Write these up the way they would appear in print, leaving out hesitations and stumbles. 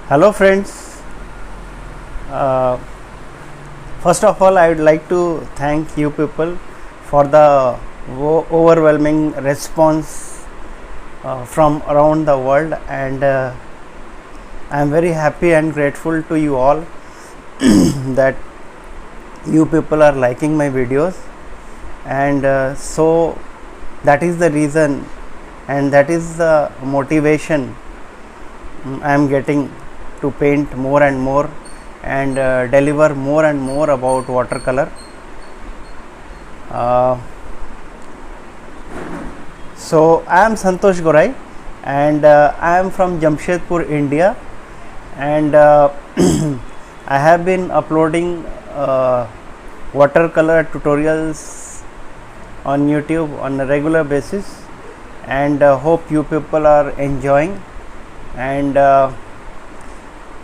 Hello friends, uh, first of all I would like to thank you people for the overwhelming response from around the world, and I am very happy and grateful to you all that you people are liking my videos, and so that is the reason and that is the motivation I am getting to paint more and more and deliver more and more about watercolor. So I am Santosh Gorai, and I am from Jamshedpur, India, and I have been uploading watercolor tutorials on YouTube on a regular basis, and hope you people are enjoying. And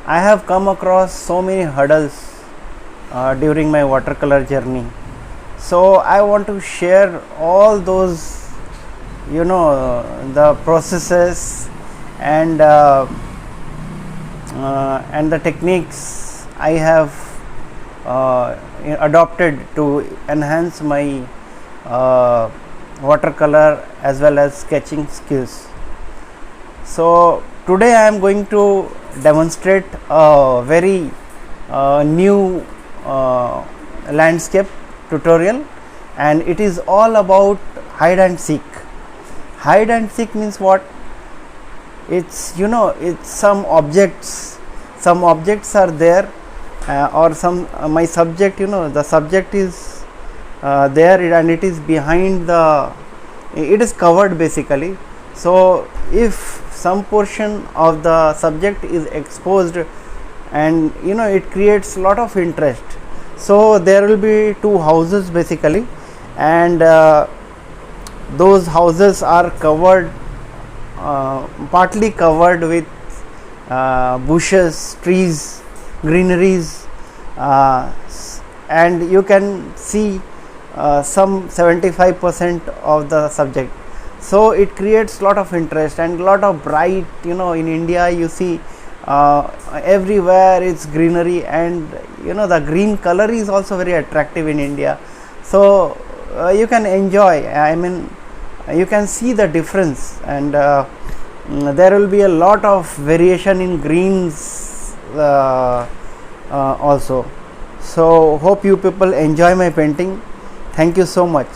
I have come across so many hurdles during my watercolor journey, so I want to share all those, the processes and the techniques I have adopted to enhance my watercolor as well as sketching skills. So today I am going to demonstrate a very new landscape tutorial, and it is all about hide and seek. Hide and seek means what? It's it's some objects are there, or some my subject, the subject is there and it is behind it is covered basically. So if some portion of the subject is exposed, and it creates a lot of interest. So there will be two houses basically, and those houses are covered, partly covered with bushes, trees, greeneries, and you can see some 75% of the subject. So it creates lot of interest and lot of bright, in India you see everywhere it's greenery, and the green color is also very attractive in India. So you can enjoy, you can see the difference, and there will be a lot of variation in greens also. So hope you people enjoy my painting. Thank you so much,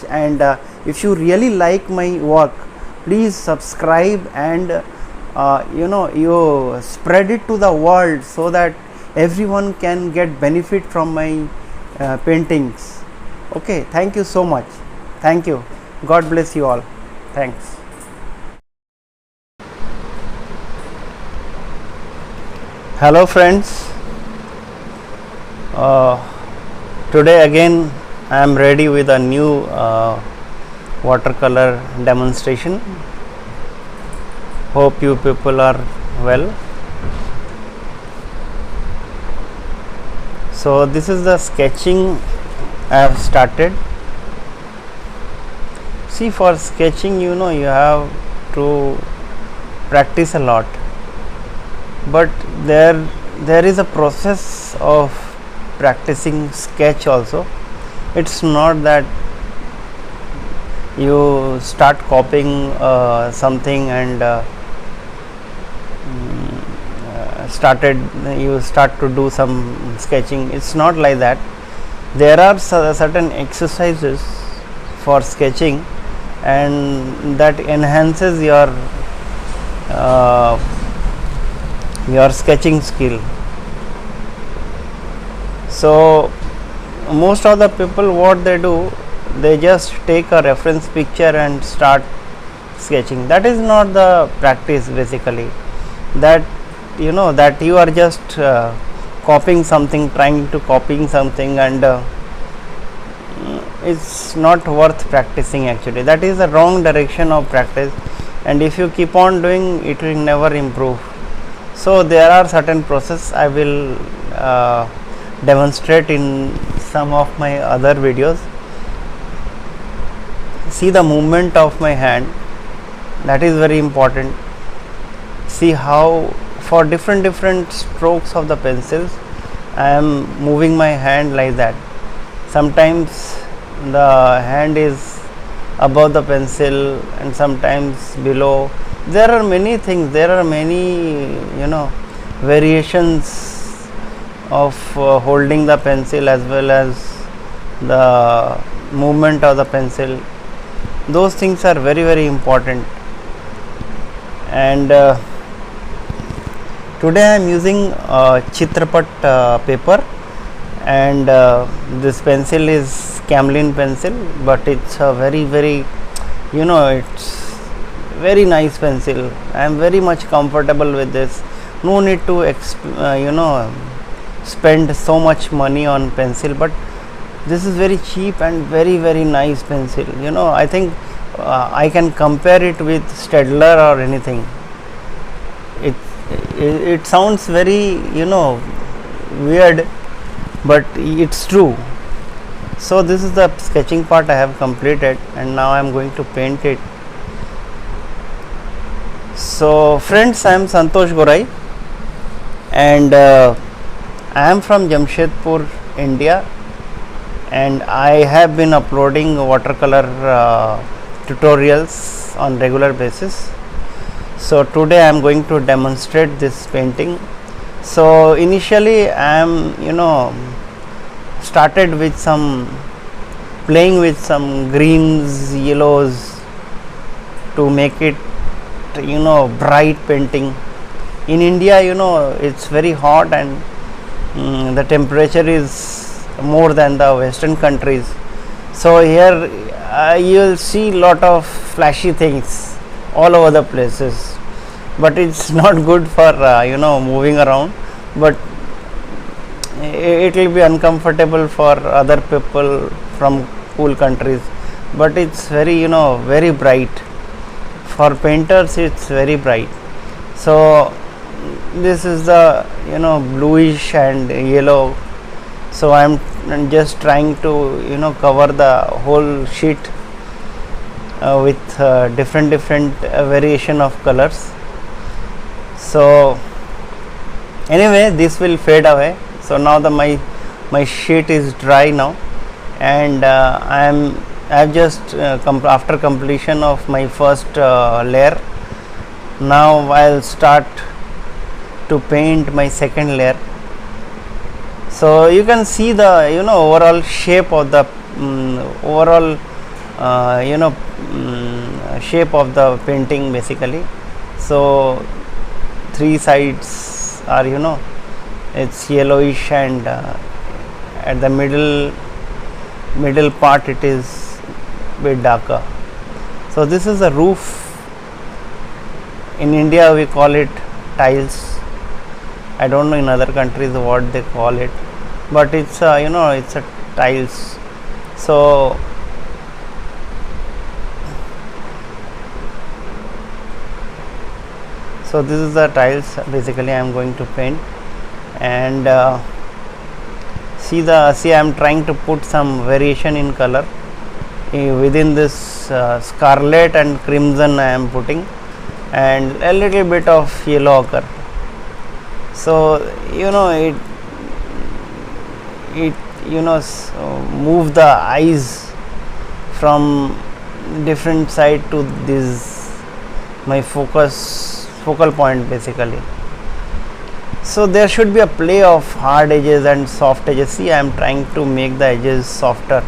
and if you really like my work, please subscribe and you spread it to the world so that everyone can get benefit from my paintings. Okay, thank you so much. Thank you. God bless you all. Thanks. Hello friends, today again I am ready with a new watercolor demonstration. Hope you people are well. So this is the sketching I have started. See, for sketching you have to practice a lot, but there is a process of practicing sketch also. It's not that you start copying something and you start to do some sketching. It's not like that. There are certain exercises for sketching, and that enhances your sketching skill. So most of the people, what they do, they just take a reference picture and start sketching. That is not the practice basically. That that you are just copying something, trying to copying something, and it's not worth practicing actually. That is the wrong direction of practice, and if you keep on doing, it will never improve. So there are certain process I will demonstrate in some of my other videos. See the movement of my hand, that is very important. See how for different strokes of the pencils I am moving my hand like that. Sometimes the hand is above the pencil and sometimes below. There are many things, there are many variations of holding the pencil as well as the movement of the pencil. Those things are very important. And today I am using Chitrapat paper, and this pencil is Camlin pencil, but it's a very it's very nice pencil. I am very much comfortable with this. No need to spend so much money on pencil, but this is very cheap and very nice pencil. I think I can compare it with Staedtler or anything. It sounds very weird, but it's true. So this is the sketching part I have completed, and now I am going to paint it. So friends, I am Santosh Gorai, and I am from Jamshedpur, India, and I have been uploading watercolor tutorials on regular basis. So today I am going to demonstrate this painting. So initially I am started with playing with some greens, yellows to make it bright painting. In India, it's very hot, and the temperature is more than the western countries. So here you will see lot of flashy things all over the places, but it's not good for moving around, but it will be uncomfortable for other people from cool countries. But it's very very bright. For painters it's very bright. So this is the bluish and yellow. So I am just trying to cover the whole sheet with different variation of colors. So anyway, this will fade away. So now my sheet is dry now, and I have just after completion of my first layer. Now I'll start to paint my second layer. So you can see the overall shape of the shape of the painting basically. So three sides are it's yellowish, and at the middle part it is bit darker. So this is a roof. In India we call it tiles. I don't know in other countries what they call it, but it's it's a tiles. So this is the tiles basically I am going to paint. And see I am trying to put some variation in color within this scarlet and crimson I am putting, and a little bit of yellow ochre. So it move the eyes from different side to this my focal point basically. So there should be a play of hard edges and soft edges. See, I am trying to make the edges softer,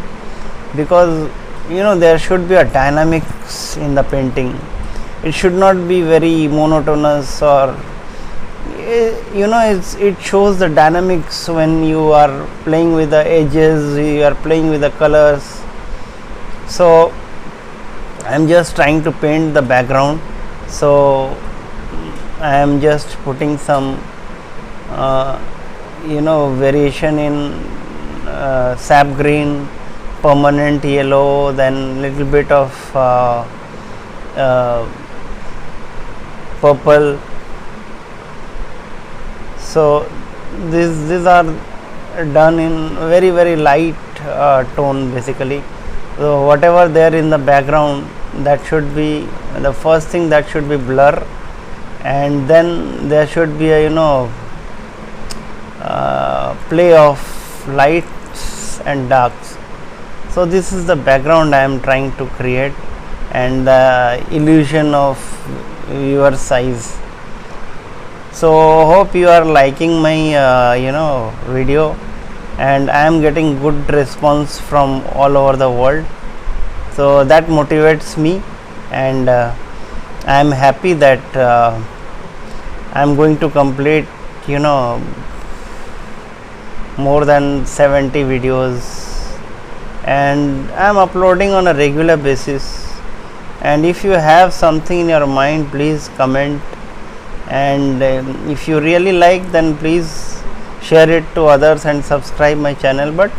because there should be a dynamics in the painting. It should not be very monotonous, or it shows the dynamics when you are playing with the edges, you are playing with the colors. So I am just trying to paint the background. So I am just putting some variation in sap green, permanent yellow, then little bit of purple. So these are done in very light tone basically. So whatever there in the background, that should be the first thing, that should be blur, and then there should be a play of lights and darks. So this is the background I am trying to create, and the illusion of your size. So hope you are liking my video, and I am getting good response from all over the world, so that motivates me, and I am happy that I am going to complete more than 70 videos, and I am uploading on a regular basis. And if you have something in your mind, please comment, and if you really like, then please share it to others and subscribe my channel. But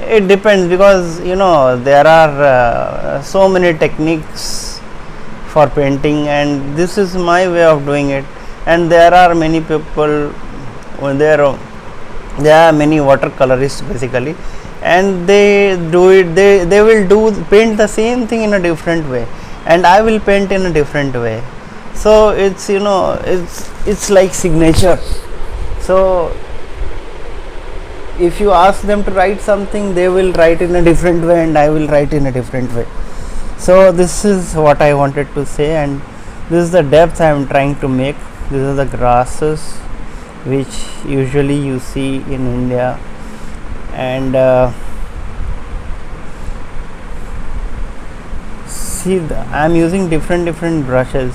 it depends, because there are so many techniques for painting, and this is my way of doing it. And there are many people, there are many watercolorists basically, and they do it, they will paint the same thing in a different way, and I will paint in a different way. So it's it's like signature. So if you ask them to write something, they will write in a different way, and I will write in a different way. So this is what I wanted to say, and this is the depth I am trying to make. These are the grasses which usually you see in India, and see, I am using different brushes.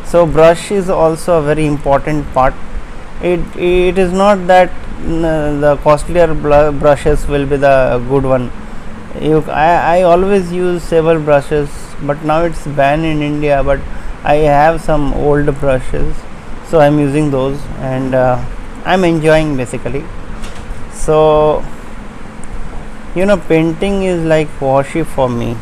So brush is also a very important part. It is not that the costlier brushes will be the good one. I always use several brushes, but now it's banned in India, but I have some old brushes, so I'm using those, and I'm enjoying basically. So painting is like worship for me.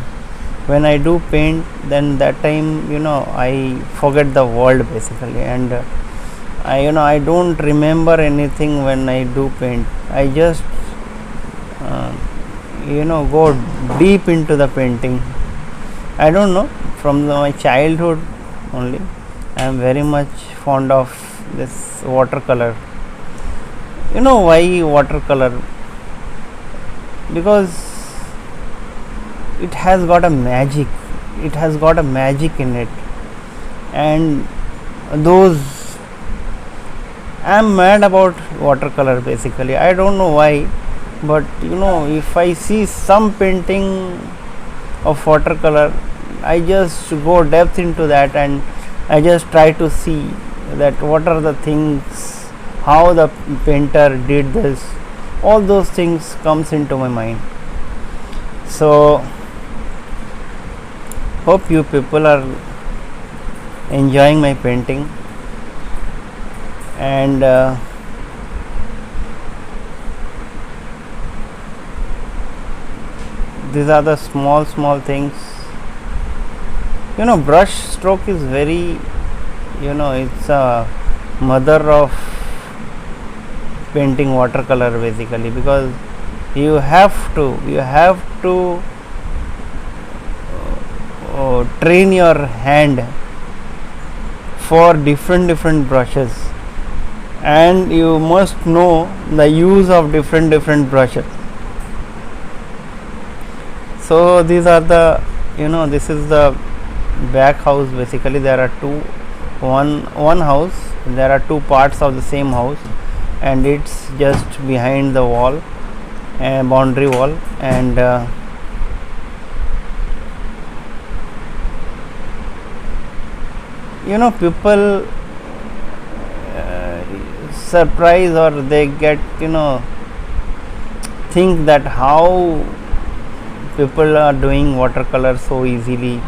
When I do paint, then that time I forget the world basically, and I don't remember anything when I do paint. I just go deep into the painting. I don't know, from my childhood only I am very much fond of this watercolor. Why watercolor? Because it has got a magic, in it, and those, I am mad about watercolor basically. I don't know why, but if I see some painting of watercolor, I just go depth into that, and I just try to see that what are the things, how the painter did this. All those things comes into my mind. So hope you people are enjoying my painting, and these are the small things. Brush stroke is very, it's a mother of painting watercolor basically, because you have to train your hand for different brushes, and you must know the use of different brushes. So these are the, this is the back house basically. There are one house, there are two parts of the same house, and it's just behind the wall, boundary wall, and people surprise, or they get think that how people are doing watercolor so easily.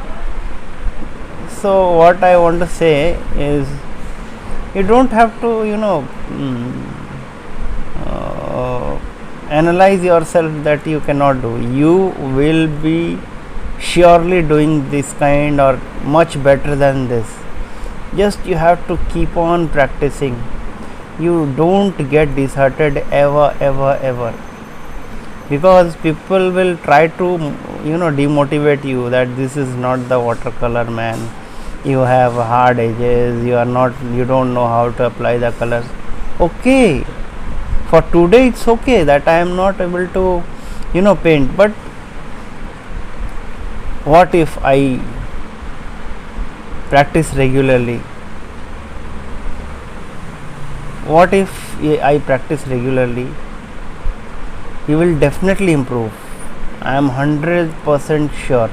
So what I want to say is, you don't have to analyze yourself that you cannot do. You will be surely doing this kind or much better than this. Just you have to keep on practicing. You don't get disheartened ever, because people will try to demotivate you, that this is not the watercolor man, you have hard edges, you don't know how to apply the colors. Okay, for today it's okay that I am not able to paint, but what if I practice regularly? What if I practice regularly? You will definitely improve. I am 100% sure.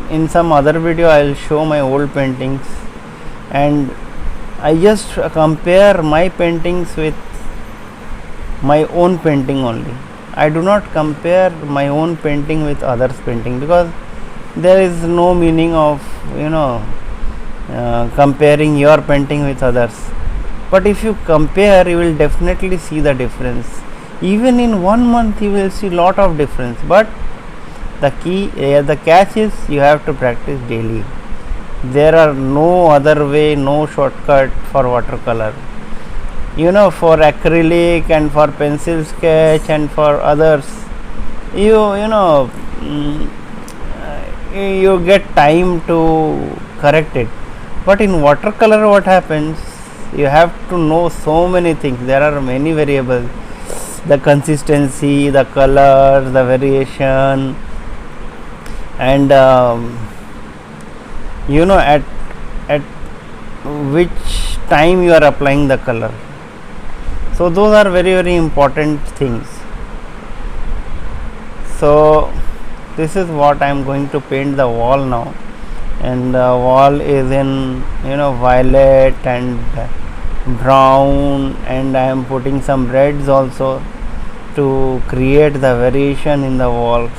In some other video I will show my old paintings, and I just compare my paintings with my own painting only. I do not compare my own painting with others' painting, because there is no meaning of comparing your painting with others. But if you compare, you will definitely see the difference. Even in 1 month you will see lot of difference, but the catch is you have to practice daily. There are no other way, no shortcut for watercolor. For acrylic and for pencil sketch and for others, you get time to correct it. But in watercolor, what happens? You have to know so many things. There are many variables: the consistency, the color, the variation, and at which time you are applying the color. So those are very, very important things. So this is what I am going to paint the wall now, and the wall is in violet and brown, and I am putting some reds also to create the variation in the wall.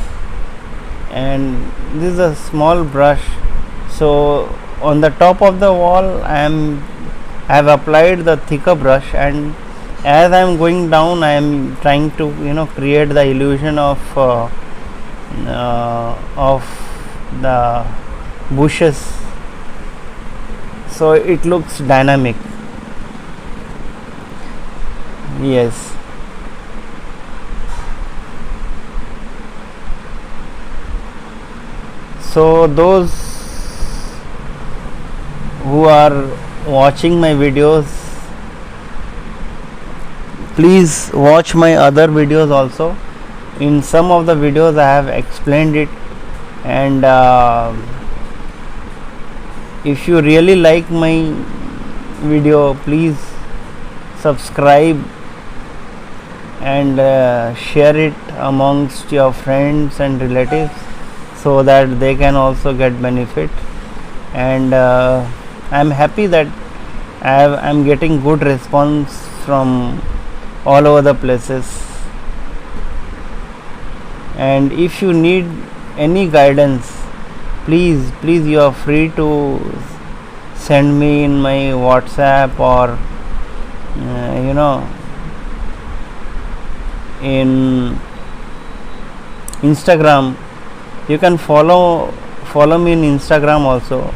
And this is a small brush, so on the top of the wall I have applied the thicker brush, and as I am going down I am trying to create the illusion of the bushes, so it looks dynamic. Yes. So those who are watching my videos, please watch my other videos also. In some of the videos I have explained it, and if you really like my video, please subscribe and share it amongst your friends and relatives, so that they can also get benefit. And I am happy that I am getting good response from all over the places. And if you need any guidance, please you are free to send me in my WhatsApp or in Instagram. You can follow me in Instagram also,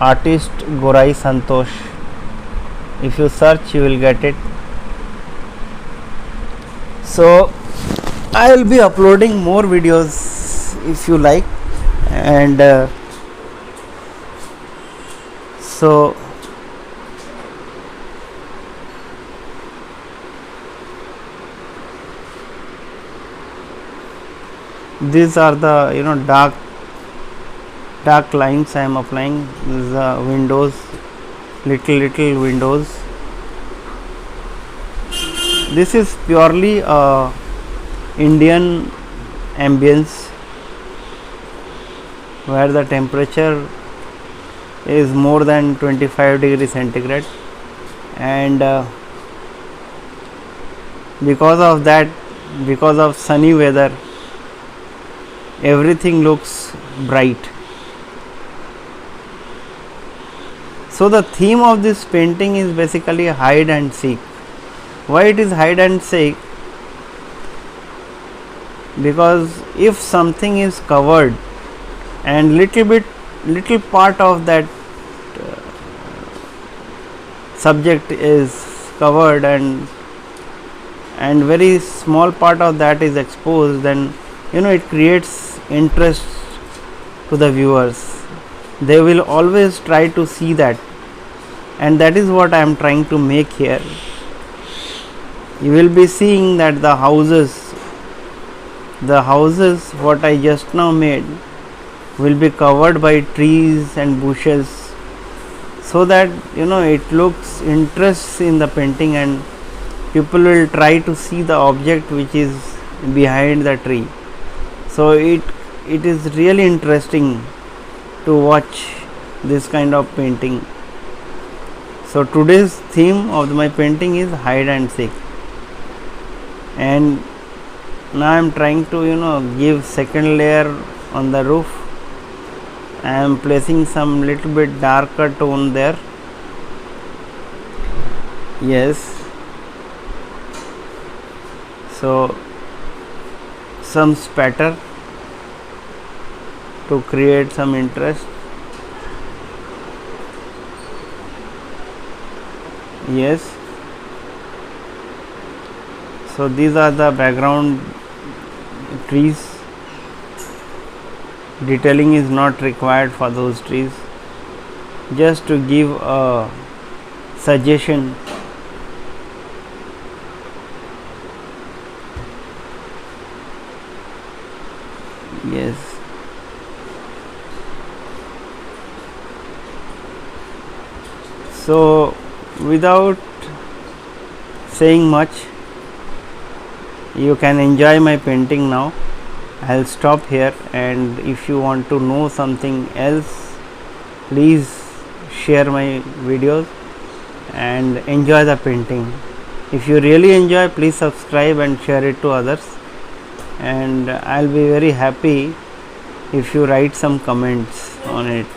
artist Gorai Santosh. If you search, you will get it. So I will be uploading more videos if you like, and so these are the dark lines I am applying. These are windows, little windows. This is purely Indian ambience, where the temperature is more than 25 degrees centigrade, and because of sunny weather, everything looks bright. So the theme of this painting is basically hide and seek. Why it is hide and seek? Because if something is covered and little part of that subject is covered, and very small part of that is exposed, then it creates interest to the viewers. They will always try to see that, and that is what I am trying to make here. You will be seeing that the houses what I just now made will be covered by trees and bushes, so that it looks interest in the painting, and people will try to see the object which is behind the tree. So it is really interesting to watch this kind of painting. So today's theme of my painting is hide and seek, and now I am trying to give second layer on the roof. I am placing some little bit darker tone there. Yes, so some spatter to create some interest. Yes, so these are the background trees. Detailing is not required for those trees, just to give a suggestion. Yes, so without saying much, you can enjoy my painting now. I'll stop here, and if you want to know something else, please share my videos and enjoy the painting. If you really enjoy, please subscribe and share it to others, and I'll be very happy if you write some comments on it.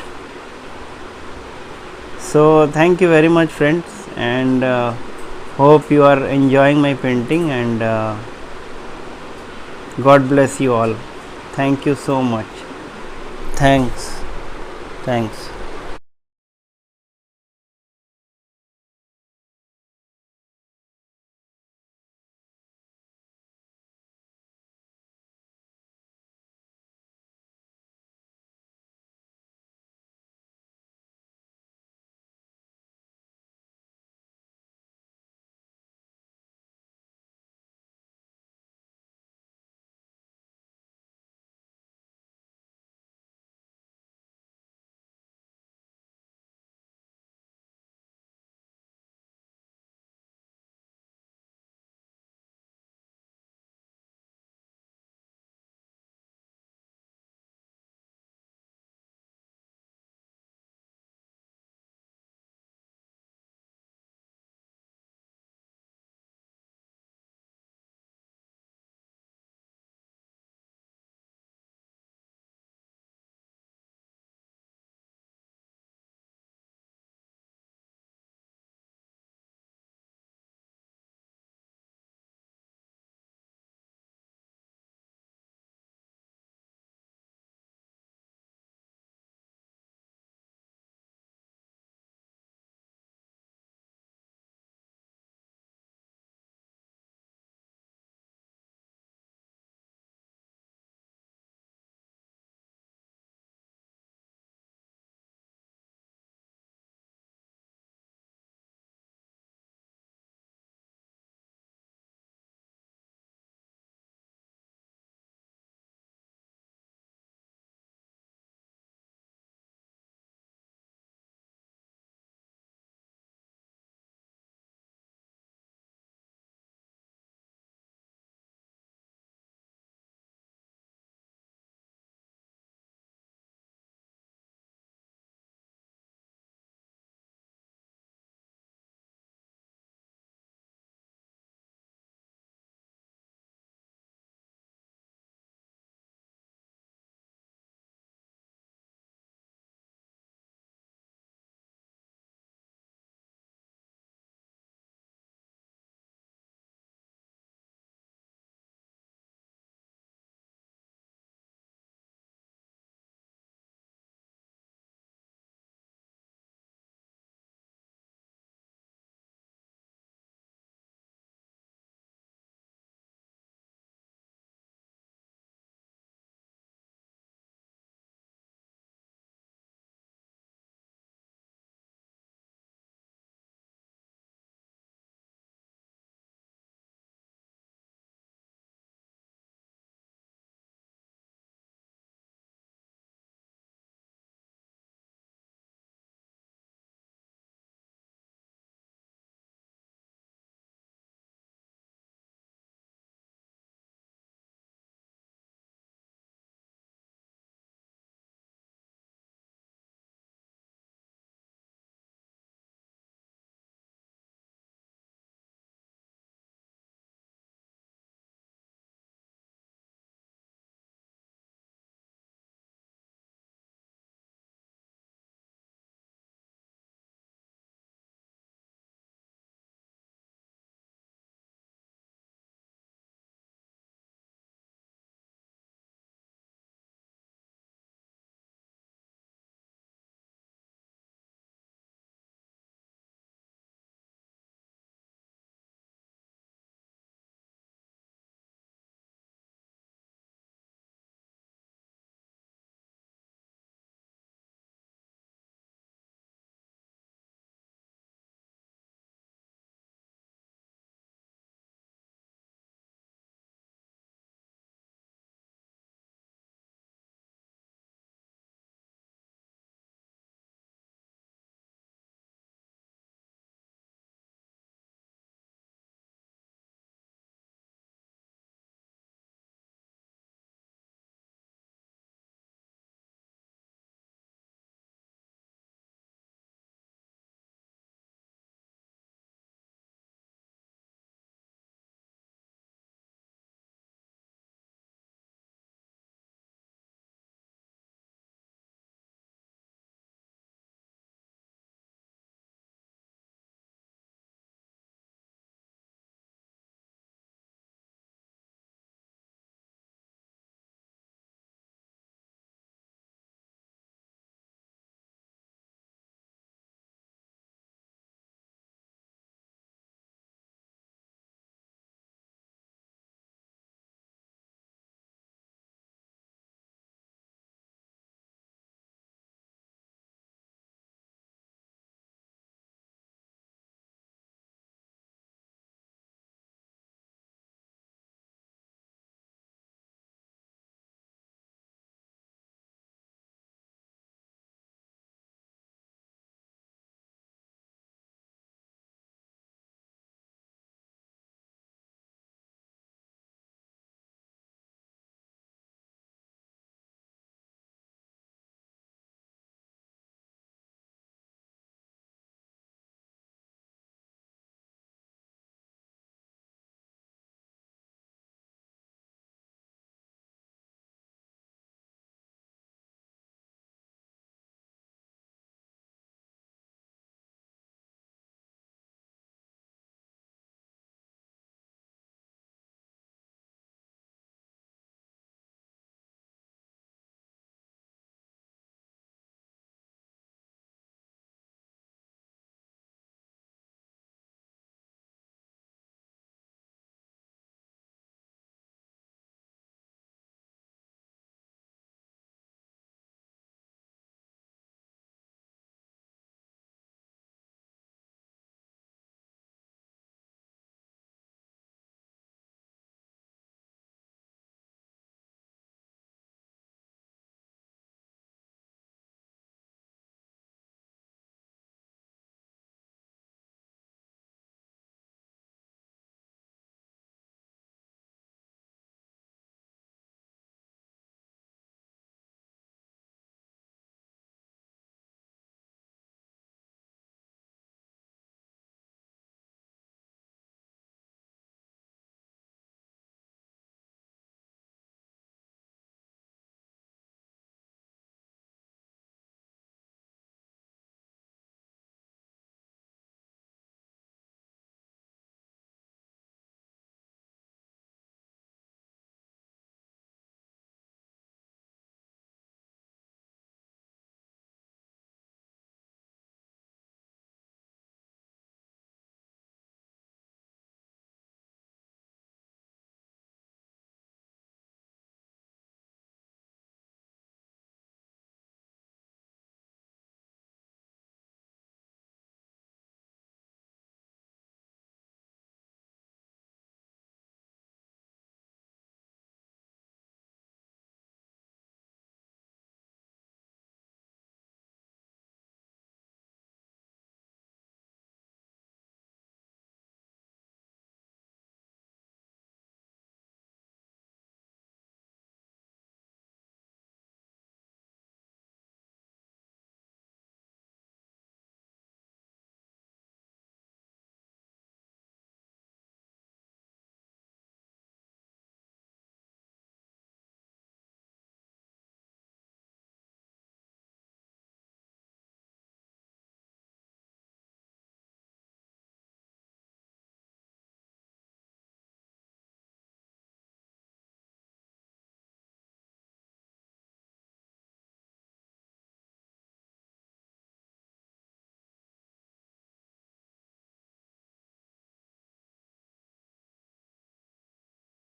So thank you very much, friends, and hope you are enjoying my painting, and God bless you all. Thank you so much. Thanks.